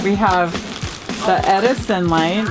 We have the Edison light.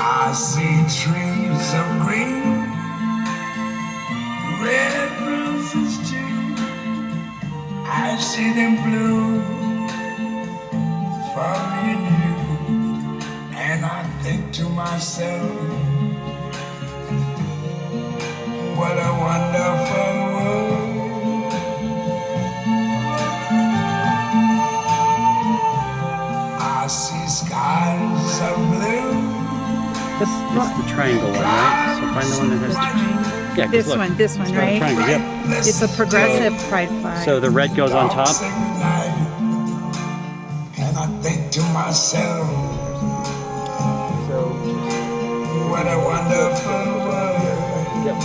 I see trees of green, red roses too. I see them bloom for me and you. And I think to myself, what a wonderful world. I see skies of blue. This is the triangle one, right? So find the one that has yeah, This look, one, right? triangle, yep. It's a progressive pride flag. So the red goes on top. And I think to myself, what a wonderful world. Yep.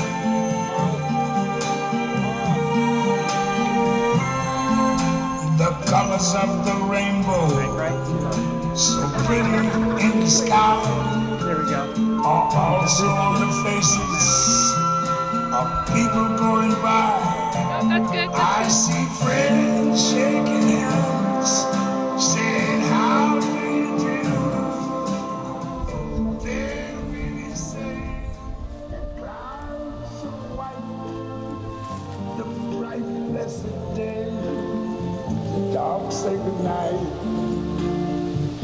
The colors of the rainbow, so pretty in the sky. There we go. Are also on the faces of people going by. Oh, that's good. I see friends shaking hands, saying how do you do? They're really saying that clouds so white, the bright blessed day, the dark sacred night,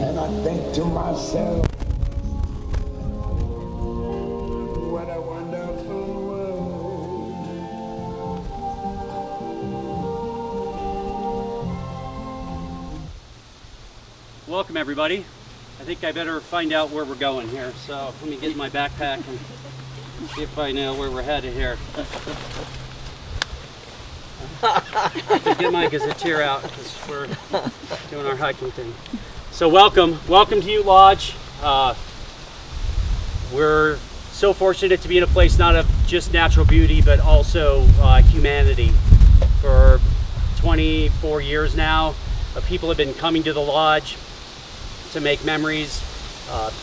and I think to myself, what a wonderful world. Welcome everybody. I think I better find out where we're going here. So let me get my backpack and see if I know where we're headed here. I have to get my gazetteer out because we're doing our hiking thing. So welcome to Ute Lodge. We're so fortunate to be in a place not of just natural beauty, but also humanity. For 24 years now, people have been coming to the lodge to make memories,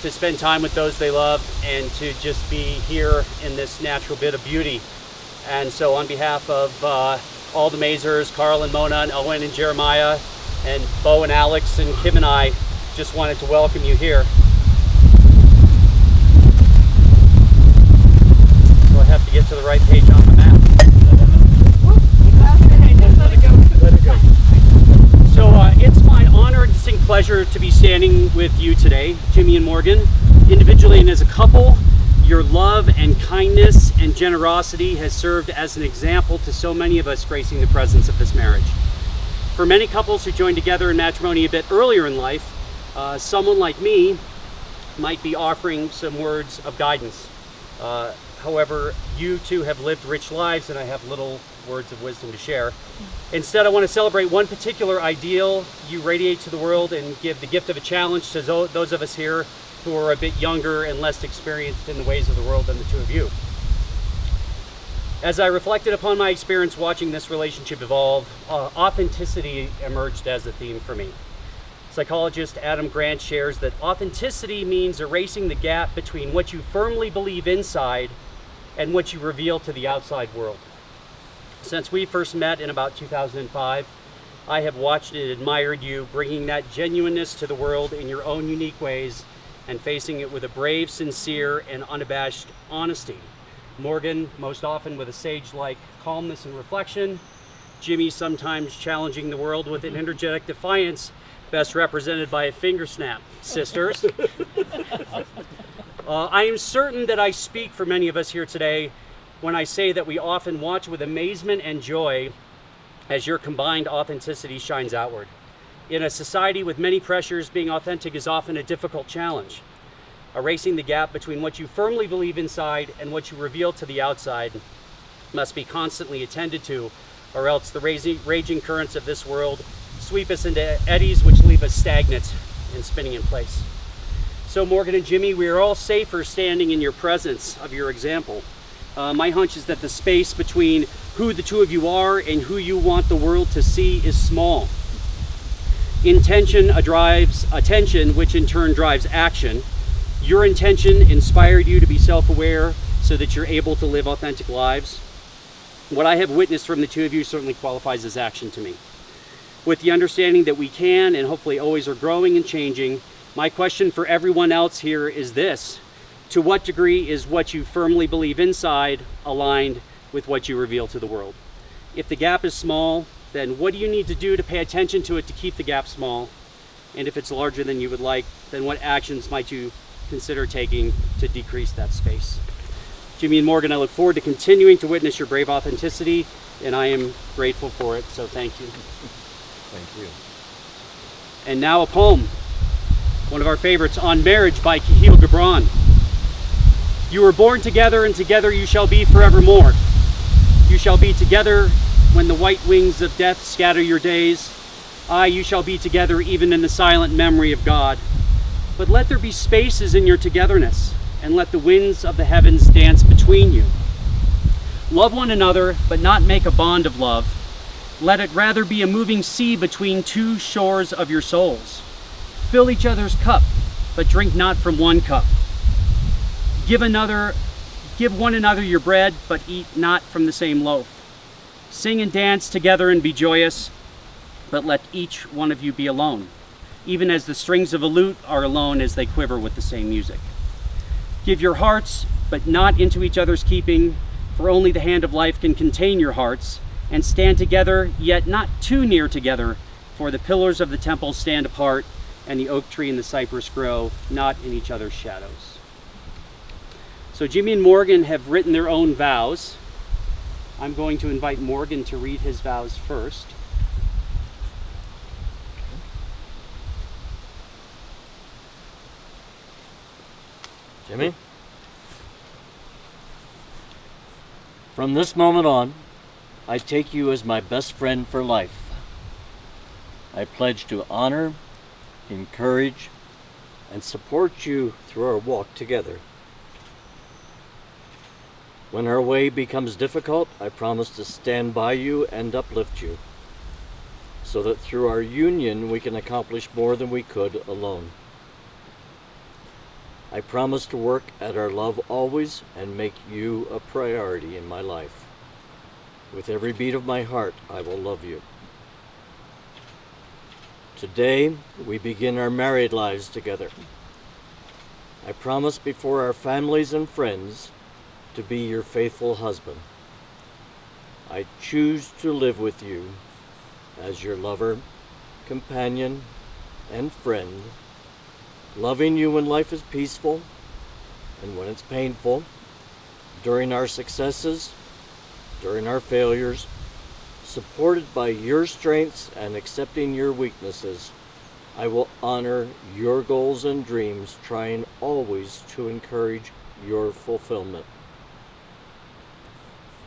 to spend time with those they love, and to just be here in this natural bit of beauty. And so on behalf of all the Mazers, Carl and Mona and Owen and Jeremiah and Bo and Alex and Kim and I just wanted to welcome you here. So I have to get to the right page on the map. So it's my honor and distinct pleasure to be standing with you today, Jimmy and Morgan. Individually and as a couple, your love and kindness and generosity has served as an example to so many of us gracing the presence of this marriage. For many couples who joined together in matrimony a bit earlier in life, someone like me might be offering some words of guidance. However, you two have lived rich lives and I have little words of wisdom to share. Instead, I want to celebrate one particular ideal you radiate to the world and give the gift of a challenge to those of us here who are a bit younger and less experienced in the ways of the world than the two of you. As I reflected upon my experience watching this relationship evolve, authenticity emerged as a theme for me. Psychologist Adam Grant shares that authenticity means erasing the gap between what you firmly believe inside and what you reveal to the outside world. Since we first met in about 2005, I have watched and admired you bringing that genuineness to the world in your own unique ways and facing it with a brave, sincere, and unabashed honesty. Morgan, most often with a sage-like calmness and reflection. Jimmy, sometimes challenging the world with an energetic defiance, best represented by a finger snap. Sisters. I am certain that I speak for many of us here today when I say that we often watch with amazement and joy as your combined authenticity shines outward. In a society with many pressures, being authentic is often a difficult challenge. Erasing the gap between what you firmly believe inside and what you reveal to the outside must be constantly attended to, or else the raging currents of this world sweep us into eddies which leave us stagnant and spinning in place. So Morgan and Jimmy, we are all safer standing in your presence of your example. My hunch is that the space between who the two of you are and who you want the world to see is small. Intention drives attention, which in turn drives action. Your intention inspired you to be self-aware so that you're able to live authentic lives. What I have witnessed from the two of you certainly qualifies as action to me. With the understanding that we can and hopefully always are growing and changing, my question for everyone else here is this: to what degree is what you firmly believe inside aligned with what you reveal to the world? If the gap is small, then what do you need to do to pay attention to it to keep the gap small? And if it's larger than you would like, then what actions might you consider taking to decrease that space? Jimmy and Morgan, I look forward to continuing to witness your brave authenticity, and I am grateful for it, so thank you. Thank you. And now a poem, one of our favorites, On Marriage by Kahlil Gibran. You were born together, and together you shall be forevermore. You shall be together when the white wings of death scatter your days. Aye, you shall be together even in the silent memory of God. But let there be spaces in your togetherness, and let the winds of the heavens dance between you. Love one another, but not make a bond of love. Let it rather be a moving sea between two shores of your souls. Fill each other's cup, but drink not from one cup. Give one another your bread, but eat not from the same loaf. Sing and dance together and be joyous, but let each one of you be alone, even as the strings of a lute are alone as they quiver with the same music. Give your hearts, but not into each other's keeping, for only the hand of life can contain your hearts, and stand together, yet not too near together, for the pillars of the temple stand apart, and the oak tree and the cypress grow not in each other's shadows. So Jimmy and Morgan have written their own vows. I'm going to invite Morgan to read his vows first. Jimmy? From this moment on, I take you as my best friend for life. I pledge to honor, encourage, and support you through our walk together. When our way becomes difficult, I promise to stand by you and uplift you, so that through our union we can accomplish more than we could alone. I promise to work at our love always and make you a priority in my life. With every beat of my heart, I will love you. Today, we begin our married lives together. I promise before our families and friends to be your faithful husband. I choose to live with you as your lover, companion, and friend, loving you when life is peaceful and when it's painful, during our successes, during our failures, supported by your strengths and accepting your weaknesses. I will honor your goals and dreams, trying always to encourage your fulfillment.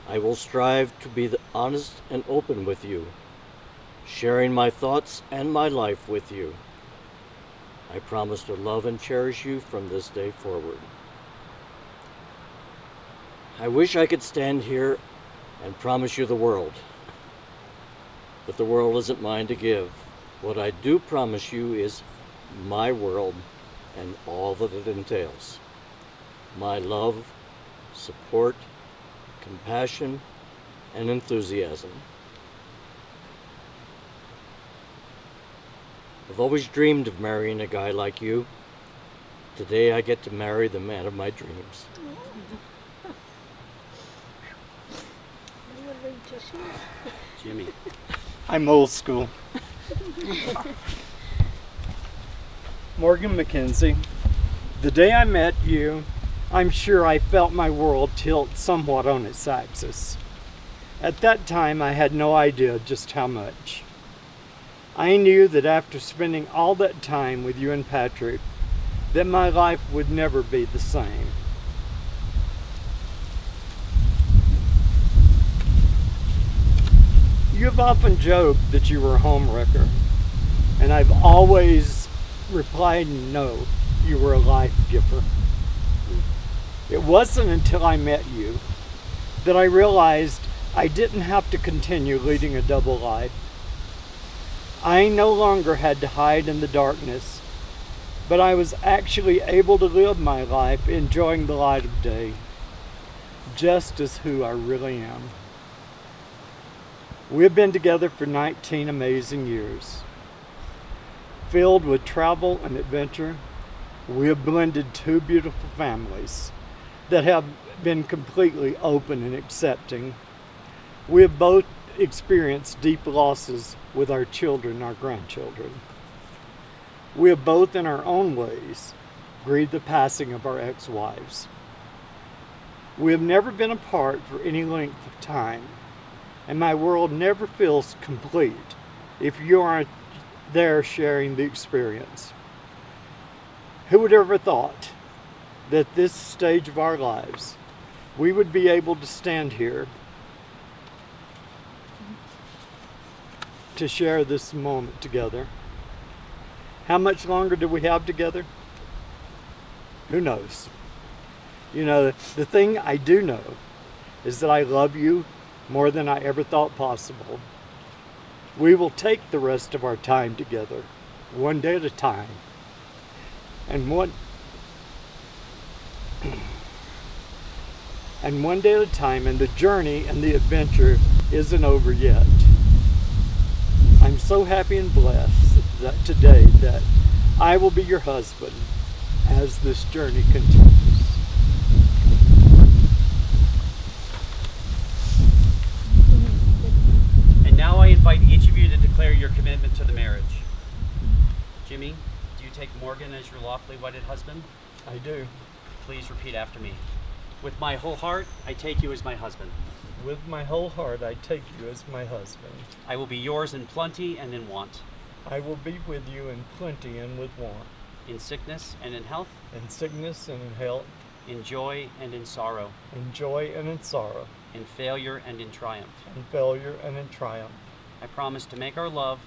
I will strive to be honest and open with you, sharing my thoughts and my life with you. I promise to love and cherish you from this day forward. I wish I could stand here and promise you the world, but the world isn't mine to give. What I do promise you is my world and all that it entails. My love, support, compassion, and enthusiasm. I've always dreamed of marrying a guy like you. Today I get to marry the man of my dreams. Jimmy. I'm old school. Morgan McKenzie, the day I met you, I'm sure I felt my world tilt somewhat on its axis. At that time, I had no idea just how much. I knew that after spending all that time with you and Patrick, that my life would never be the same. You've often joked that you were a homewrecker, and I've always replied no, you were a life giver. It wasn't until I met you that I realized I didn't have to continue leading a double life. I no longer had to hide in the darkness, but I was actually able to live my life enjoying the light of day, just as who I really am. We've been together for 19 amazing years. Filled with travel and adventure, we have blended two beautiful families that have been completely open and accepting. We have both experienced deep losses with our children and our grandchildren. We have both, in our own ways, grieved the passing of our ex-wives. We have never been apart for any length of time, and my world never feels complete if you aren't there sharing the experience. Who would ever thought that this stage of our lives, we would be able to stand here to share this moment together? How much longer do we have together? Who knows? You know, the thing I do know is that I love you more than I ever thought possible. We will take the rest of our time together, one day at a time. And one day at a time, and the journey and the adventure isn't over yet. I'm so happy and blessed that today that I will be your husband as this journey continues. And now I invite each of you to declare your commitment to the marriage. Jimmy, do you take Morgan as your lawfully wedded husband? I do. Please repeat after me. With my whole heart, I take you as my husband. With my whole heart, I take you as my husband. I will be yours in plenty and in want. I will be with you in plenty and with want. in sickness and in health, in sickness and in health, in joy and in sorrow, in joy and in sorrow, in failure and in triumph. in failure and in triumph. I promise to make our love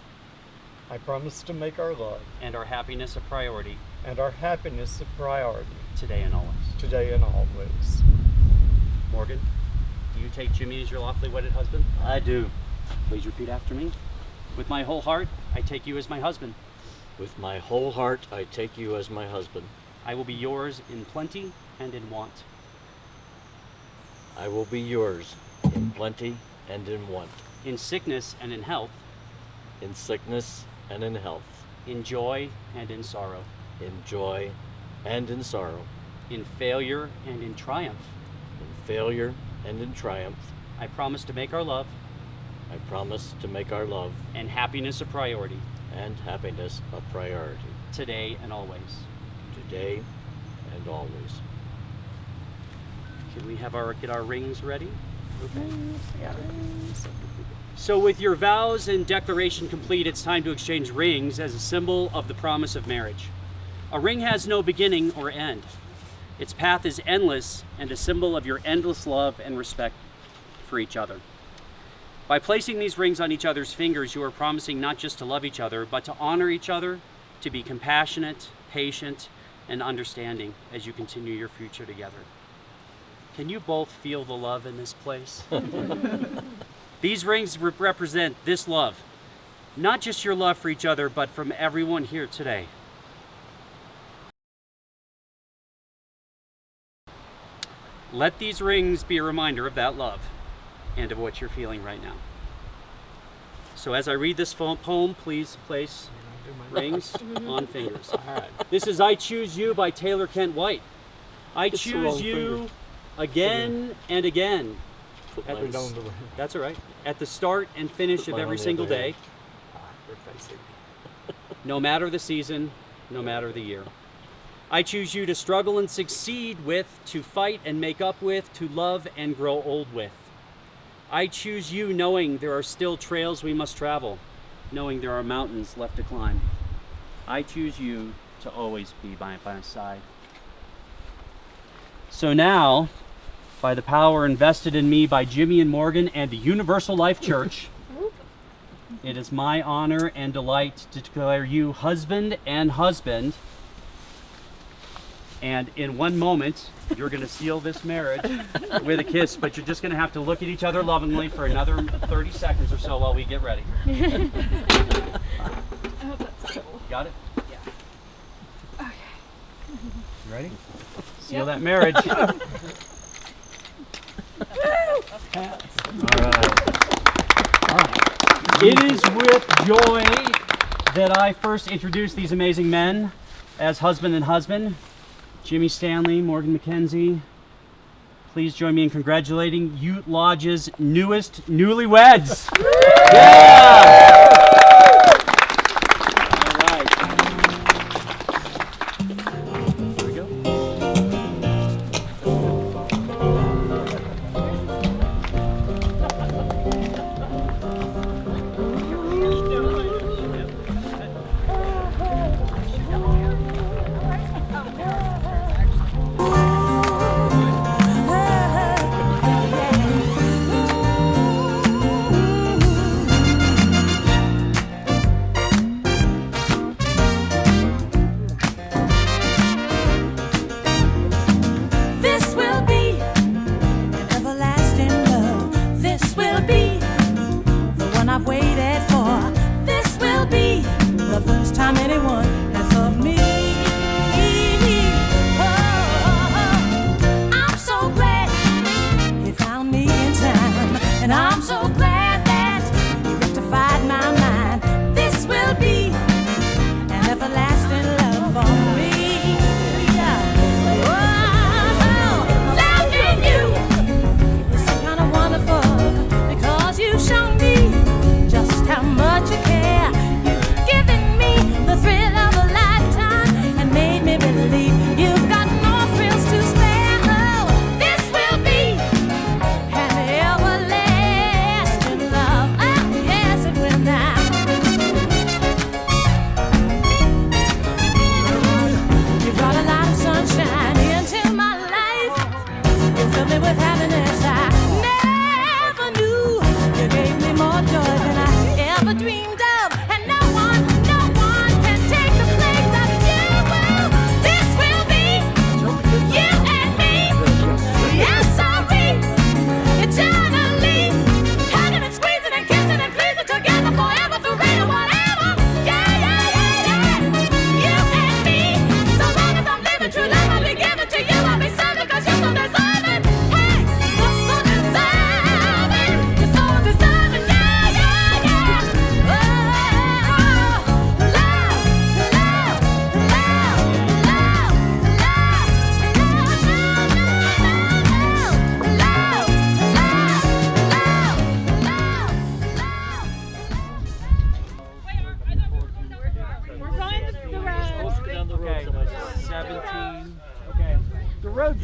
I promise to make our love and our happiness a priority and our happiness a priority today and always. today and always. Morgan, do you take Jimmy as your lawfully wedded husband? I do. Please repeat after me. With my whole heart, I take you as my husband. With my whole heart, I take you as my husband. I will be yours in plenty and in want. I will be yours in plenty and in want, In sickness and in health, in sickness and in health, in joy and in sorrow, in joy and in sorrow, in failure and in triumph. in failure and in triumph. I promise to make our love I promise to make our love and happiness a priority and happiness a priority today and always. today and always. Can we get our rings ready? Okay. So with your vows and declaration complete, it's time to exchange rings as a symbol of the promise of marriage. A ring has no beginning or end. Its path is endless and a symbol of your endless love and respect for each other. By placing these rings on each other's fingers, you are promising not just to love each other, but to honor each other, to be compassionate, patient, and understanding as you continue your future together. Can you both feel the love in this place? These rings represent this love, not just your love for each other, but from everyone here today. Let these rings be a reminder of that love and of what you're feeling right now. So as I read this poem, please place rings on fingers. All right. This is I Choose You by Taylor Kent White. I It's the wrong choose you finger. again and again. Put At mine the Down s- the ring. That's all right. At the start and finish Put of mine every on the single other day, hand. You're facing me. no matter the season, no matter the year. I choose you to struggle and succeed with, to fight and make up with, to love and grow old with. I choose you knowing there are still trails we must travel, knowing there are mountains left to climb. I choose you to always be by my side. So now, by the power invested in me by Jimmy and Morgan and the Universal Life Church, it is my honor and delight to declare you husband and husband. And in one moment, you're going to seal this marriage with a kiss, but you're just going to have to look at each other lovingly for another 30 seconds or so while we get ready. Got it? Yeah. Okay. You ready? Seal that marriage. All right. It is with joy that I first introduce these amazing men as husband and husband. Jimmy Stanley, Morgan McKenzie. Please join me in congratulating Ute Lodge's newest newlyweds. Yeah! All right. Here we go. This will be an everlasting love. This will be the one I've waited for. This will be the first time anyone has loved me. Oh, I'm so glad he found me in time, and I'm so glad that he rectified my mind. This will be an everlasting love for me. Loving you is so kind of wonderful because you've shown me just how much you care. You've given me the thrill of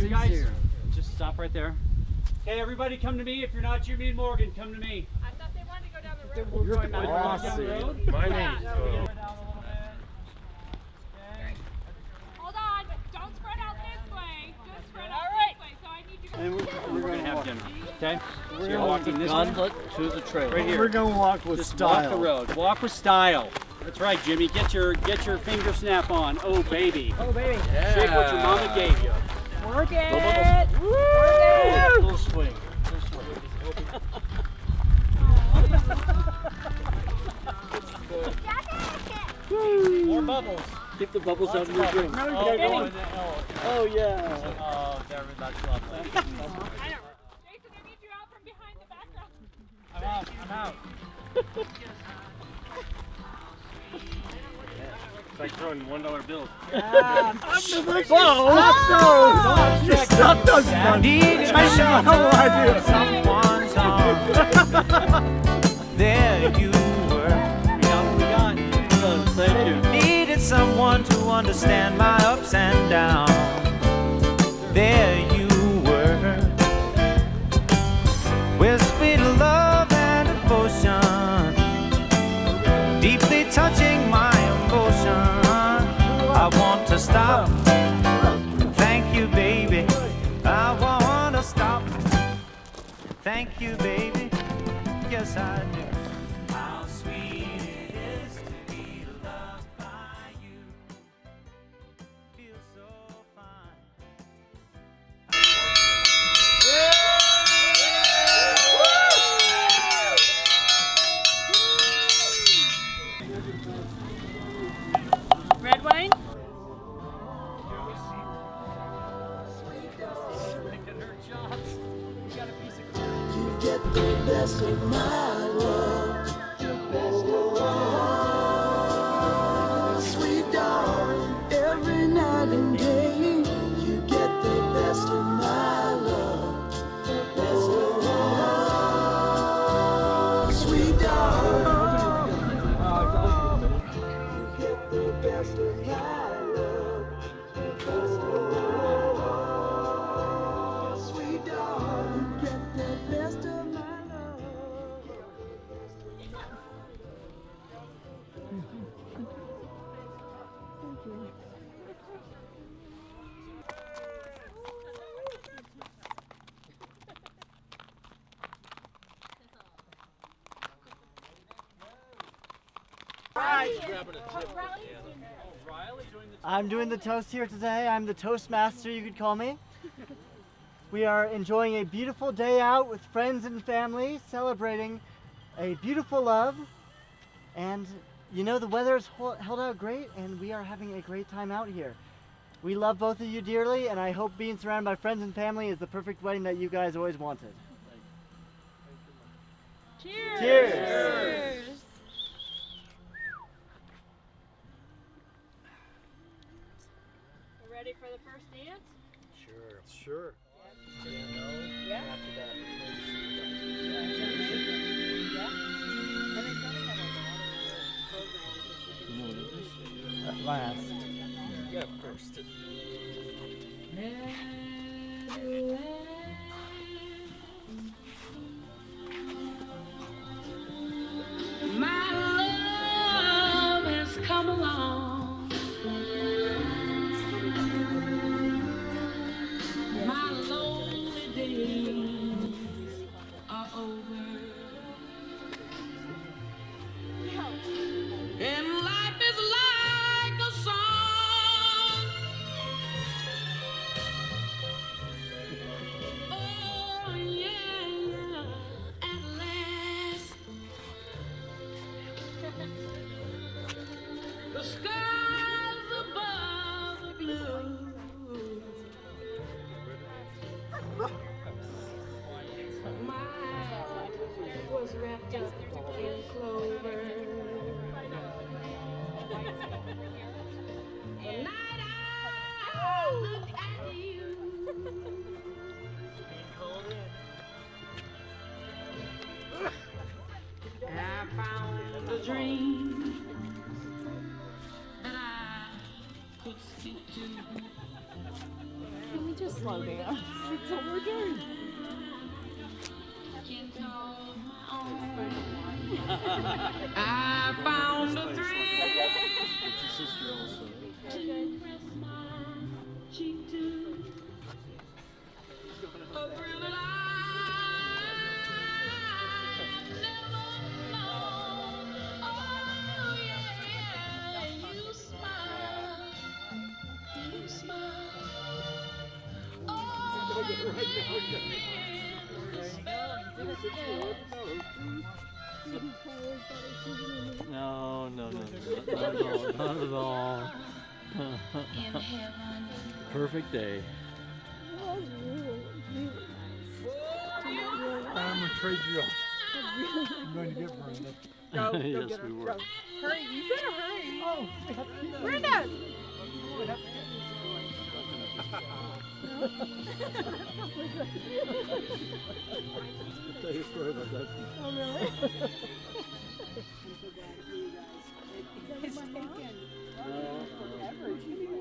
You guys, just stop right there. Hey, everybody, come to me. If you're not Jimmy and Morgan, come to me. I thought they wanted to go down the road. We're going down the road. My Yeah. name's We're going down a little bit. Okay. Hold on, don't spread out this way. Just spread out this way. So I need you guys. And We're going to have dinner. Okay? So you're walking this way. Gauntlet to the trail. Right here. We're gonna walk with Just style. walk the road. Walk with style. That's right, Jimmy. Get your finger snap on. Oh, baby. Oh, baby. Shake what your mama gave you. Work it. Full swing. More bubbles. Keep the bubbles out of your drink. Oh yeah. Oh, that's lovely. I know. Jason, I need you out from behind the background. I'm out. It's like throwing $1 bills. You stopped us, man. I have no idea. Someone's arms. There you were. Yeah, we got. Thank you. Needed someone to understand my ups and downs. There you were. With sweet love and devotion, deeply touching my emotion. I want to stop. Thank you, baby. I want to stop. Thank you, baby. Yes, I do. How sweet it is to be loved by you. Feels so fine. Red wine? You get the best of my love. Oh, sweet darling, every night and day. You get the best of my love. Oh, sweet darling, you get the best of my love. Oh, sweet darling, you get the best of my love. I'm doing the toast here today. I'm the Toastmaster, you could call me. We are enjoying a beautiful day out with friends and family, celebrating a beautiful love. And you know, the weather is held out great, and we are having a great time out here. We love both of you dearly, and I hope being surrounded by friends and family is the perfect wedding that you guys always wanted. Cheers! Cheers! You ready for the first dance? Sure. At last. Yeah, of course. My love has come along. My lonely days are over. And life is like a song. Oh, yeah, at last. The skies above are blue. My heart was wrapped up in clover. The night I looked at you, I found a dream that I could speak to. We just slow dance. That's what we're doing. I found a thrill. No, not at all. Perfect day. I'm gonna trade you off. I'm going to get Brenda. Yes, we were. Hurry, you better hurry. Oh, Brenda! I'll tell you a story about that. Oh, really?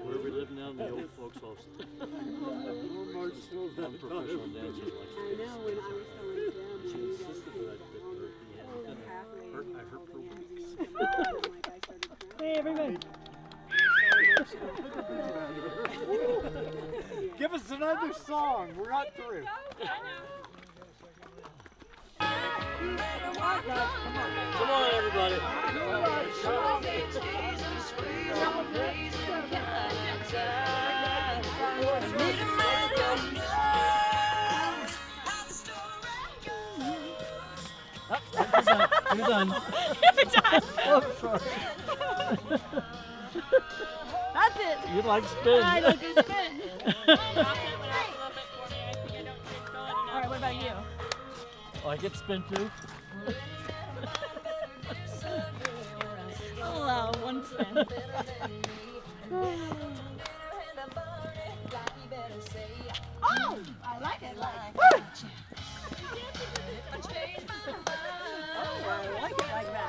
Where we live now in the old folks' house. Professional dancers like I know, when I was going down, she insisted that I dip her at the end. I hurt her weeks. Hey, everybody. Give us another song. We're not through. Come on, everybody. You're done. Oh, sorry. That's it. You like spin. I don't do spin. Alright, what about you? Oh, I get spin too? I'll allow one spin. Oh! I like it. Woo! Oh, I like it like that.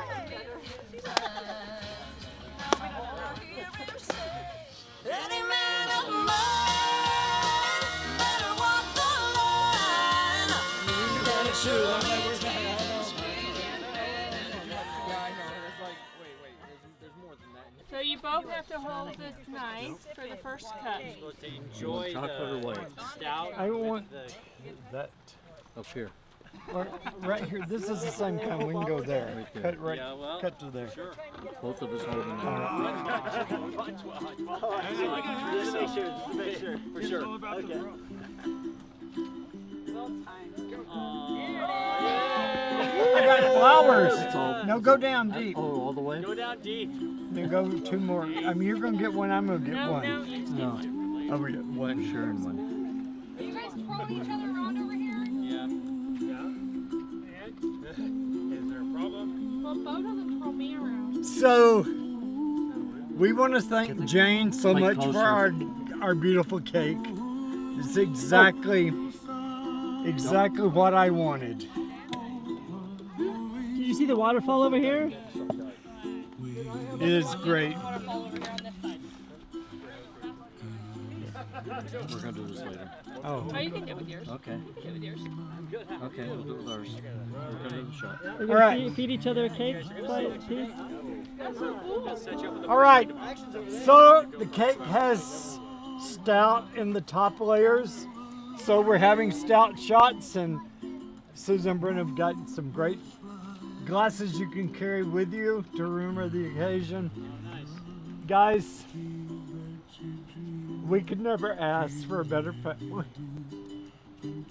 Any man of mine better walk the line. So you both have to hold the knife for the first cut. You're supposed to enjoy chocolate or the white? stout. I want the, that. Up here. Right here. This is the same kind. We can go there. Right there. Cut right. Yeah, well, cut to there. Sure. Both of us holding it. Just to make sure, for sure. Okay. I got flowers. No, go down deep. Oh, all the way? Go down deep. Then go two more. I mean, you're gonna get one. I'm gonna get No, one. no, you No. Oh, we got one. Sure, and one. Are you guys throwing each other around over here? Yeah. Is there a problem? Well, both of them throw me around. So, we want to thank Jane so Like much closer. for our beautiful cake. It's exactly what I wanted. Did you see the waterfall over here? It is great. Waterfall over here on this side. We're going to do this later. Oh, Oh, you can do it with yours. Okay. You can do it with yours. Okay, we'll do it with ours. We're going to have a shot. We're All right. feed each other a cake, please. That's so cool. all right. So the cake has stout in the top layers. So we're having stout shots, and Susan and Brenda have got some great glasses you can carry with you to remember the occasion. Guys, we could never ask for a better family.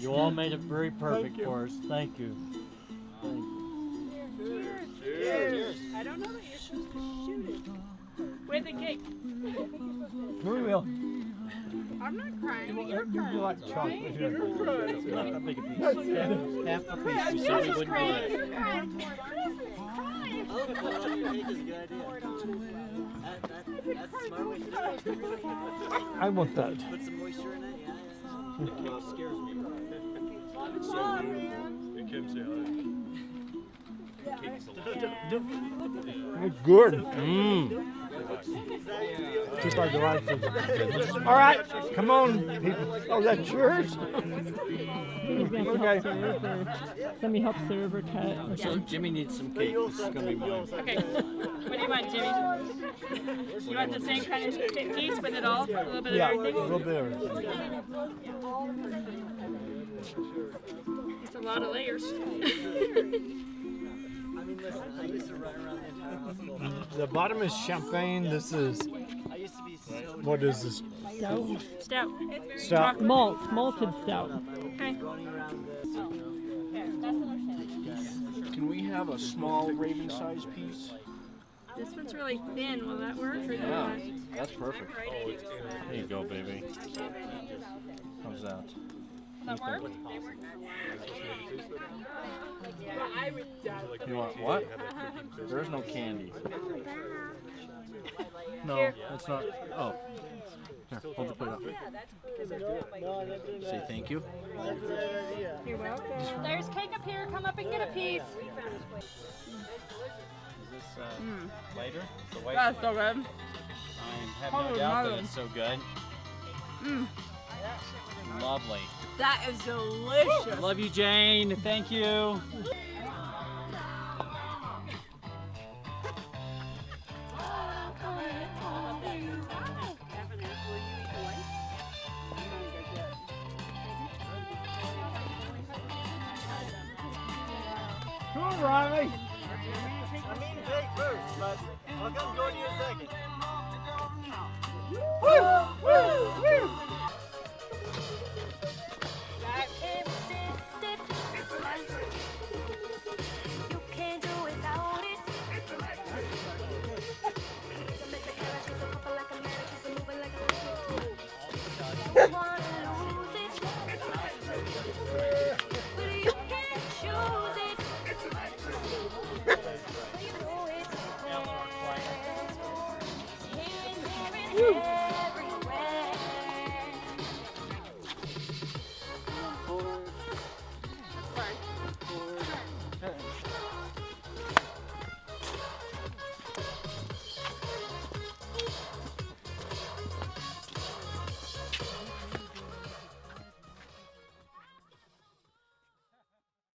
You all made it very perfect Thank you. for us. Thank you. Cheers. I don't know that you're supposed to shoot it. With the cake. We will. I'm not crying. You're You crying. like chocolate here. Not that big a piece. That's it. Half a piece. We Yours said we is wouldn't do crying. that. You're crying. Yours is crying. I want that. Put some moisture in it, yeah. It scares me. It came salad. It's good. Mmm. Keep our devices. All right, come on, people. Oh, that's yours? Okay. Somebody help serve or cut. So Jimmy needs some cake. This is gonna be mine. Okay. What do you want, Jimmy? You want the same kind of piece with it all? A little bit Yeah, of a everything? little bit of everything. It's a lot of layers. The bottom is champagne. This is, what is this? Stout. Stout. Malted stout. Okay. Can we have a small Raven-sized piece? This one's really thin. Will that work? Or do you Yeah, want- that's perfect. There you go, baby. How's that? Does that work? You want what? There's no candy. No, it's not. Oh. Here, hold the plate up. Say thank you. You're welcome. There's cake up here. Come up and get a piece. Is this lighter? The white That's so good. I have no Holy doubt that moly. it's so good. Lovely. That is delicious. Love you, Jane. Thank you. Come on, Riley. I mean cake first, but I'll come join you in a second. Woo!